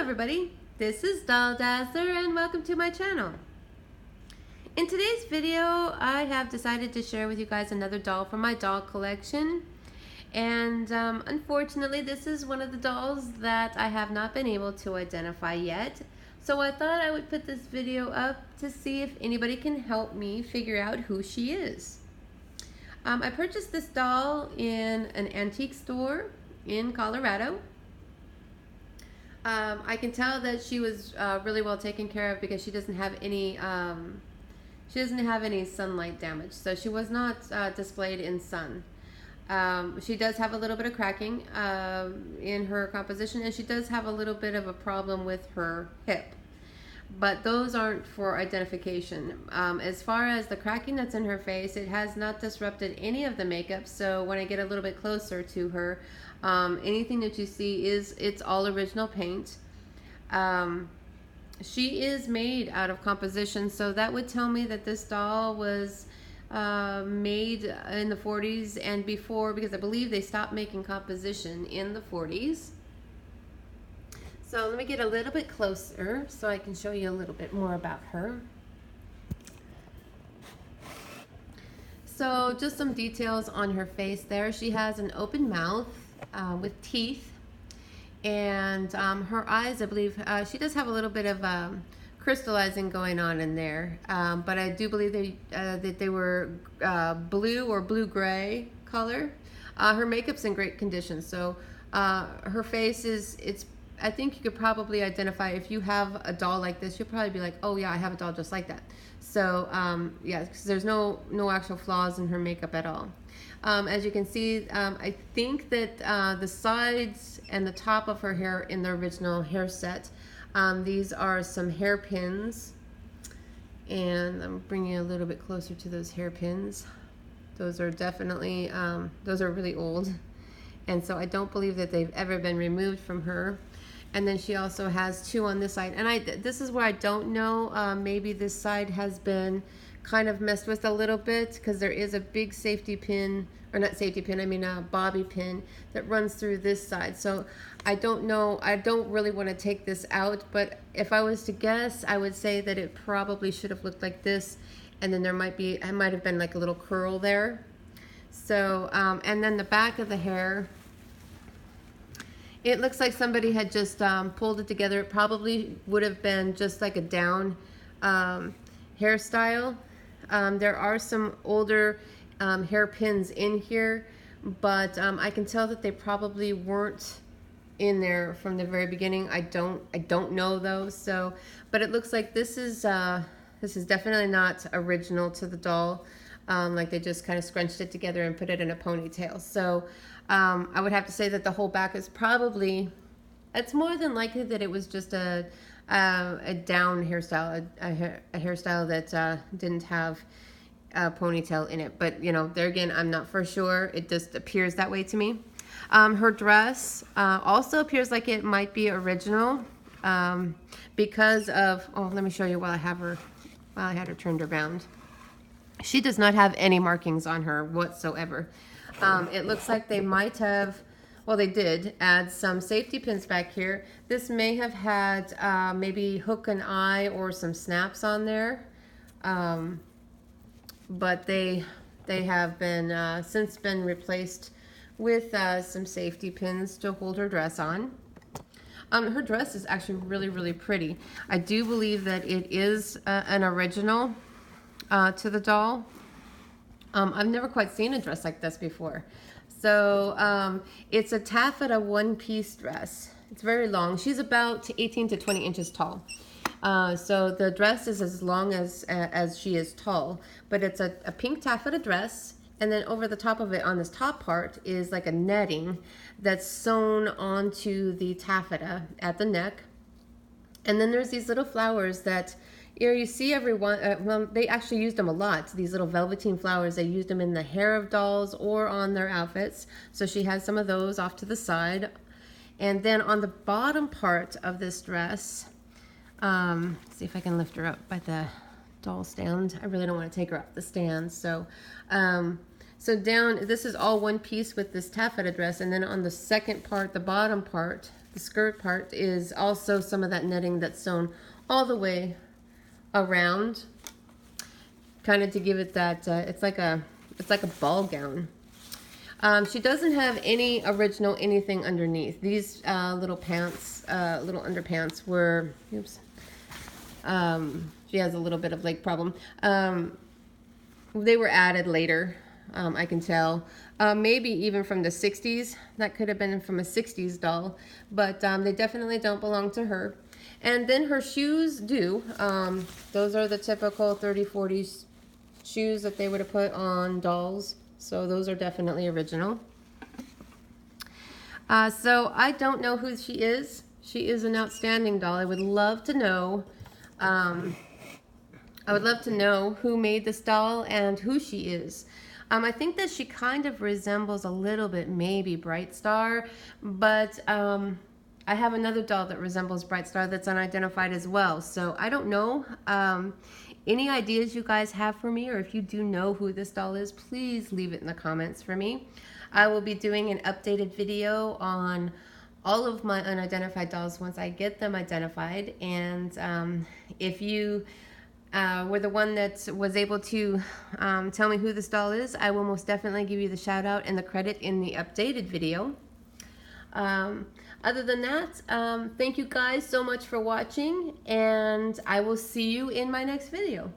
everybody, this is Doll Dazzler and welcome to my channel. In today's video I have decided to share with you guys another doll from my doll collection, and unfortunately this is one of the dolls that I have not been able to identify yet, so I thought I would put this video up to see if anybody can help me figure out who she is. I purchased this doll in an antique store in Colorado. I can tell that she was really well taken care of because she doesn't have any sunlight damage, so she was not displayed in sun. She does have a little bit of cracking in her composition, and she does have a little bit of a problem with her hip, but those aren't for identification. As far as the cracking that's in her face, it has not disrupted any of the makeup, so when I get a little bit closer to her, anything that you see it's all original paint. She is made out of composition, so that would tell me that this doll was made in the 40s and before, because I believe they stopped making composition in the 40s. So let me get a little bit closer so I can show you a little bit more about her. So just some details on her face there. She has an open mouth with teeth, and her eyes, I believe, she does have a little bit of crystallizing going on in there, but I do believe that they were blue or blue-gray color. Her makeup's in great condition, so her face is, I think you could probably identify, if you have a doll like this, you'll probably be like, oh yeah, I have a doll just like that. So yeah, because there's no actual flaws in her makeup at all. As you can see, I think that the sides and the top of her hair in the original hair set, these are some hairpins, and I'm bringing you a little bit closer to those hairpins. Those are definitely, those are really old, and so I don't believe that they've ever been removed from her. And then she also has two on this side, and this is where I don't know, maybe this side has been kind of messed with a little bit, because there is a big safety pin, or not safety pin, I mean a bobby pin that runs through this side. So I don't know, I don't really want to take this out, but if I was to guess, I would say that it probably should have looked like this, and then there might have been like a little curl there. So and then the back of the hair, it looks like somebody had just pulled it together. It probably would have been just like a down hairstyle. There are some older hairpins in here, but I can tell that they probably weren't in there from the very beginning. I don't know though. So, but it looks like this is definitely not original to the doll. Like they just kind of scrunched it together and put it in a ponytail. So I would have to say that the whole back is probably, it's more than likely that it was just a down hairstyle, a hairstyle that didn't have a ponytail in it. But you know, there again, I'm not for sure. It just appears that way to me. Her dress also appears like it might be original because of, oh, let me show you while I had her turned around. She does not have any markings on her whatsoever. It looks like they might have, well, they did add some safety pins back here. This may have had maybe hook and eye or some snaps on there, but they have been since been replaced with some safety pins to hold her dress on. Her dress is actually really, really pretty. I do believe that it is an original to the doll. I've never quite seen a dress like this before. So it's a taffeta one-piece dress. It's very long. She's about 18 to 20 inches tall. So the dress is as long as she is tall, but it's a pink taffeta dress, and then over the top of it on this top part is like a netting that's sewn onto the taffeta at the neck. And then there's these little flowers that, you know, you see everyone, well, they actually used them a lot, these little velveteen flowers. They used them in the hair of dolls or on their outfits. So she has some of those off to the side. And then on the bottom part of this dress, see if I can lift her up by the doll stand. I really don't want to take her off the stand. So, so down, this is all one piece with this taffeta dress. And then on the second part, the bottom part, the skirt part is also some of that netting that's sewn all the way around, kind of to give it that, it's like a ball gown. She doesn't have any original anything underneath. These little pants, little underpants were, oops, she has a little bit of leg problem. They were added later, I can tell. Maybe even from the 60s. That could have been from a 60s doll, but they definitely don't belong to her. And then her shoes do. Those are the typical 30s, 40s shoes that they would have put on dolls. So those are definitely original. So I don't know who she is. She is an outstanding doll. I would love to know. I would love to know who made this doll and who she is. I think that she kind of resembles a little bit maybe Bright Star, but I have another doll that resembles Bright Star that's unidentified as well. So I don't know. Any ideas you guys have for me, or if you do know who this doll is, please leave it in the comments for me. I will be doing an updated video on all of my unidentified dolls once I get them identified. And if you were the one that was able to tell me who this doll is, I will most definitely give you the shout out and the credit in the updated video. Other than that, thank you guys so much for watching, and I will see you in my next video.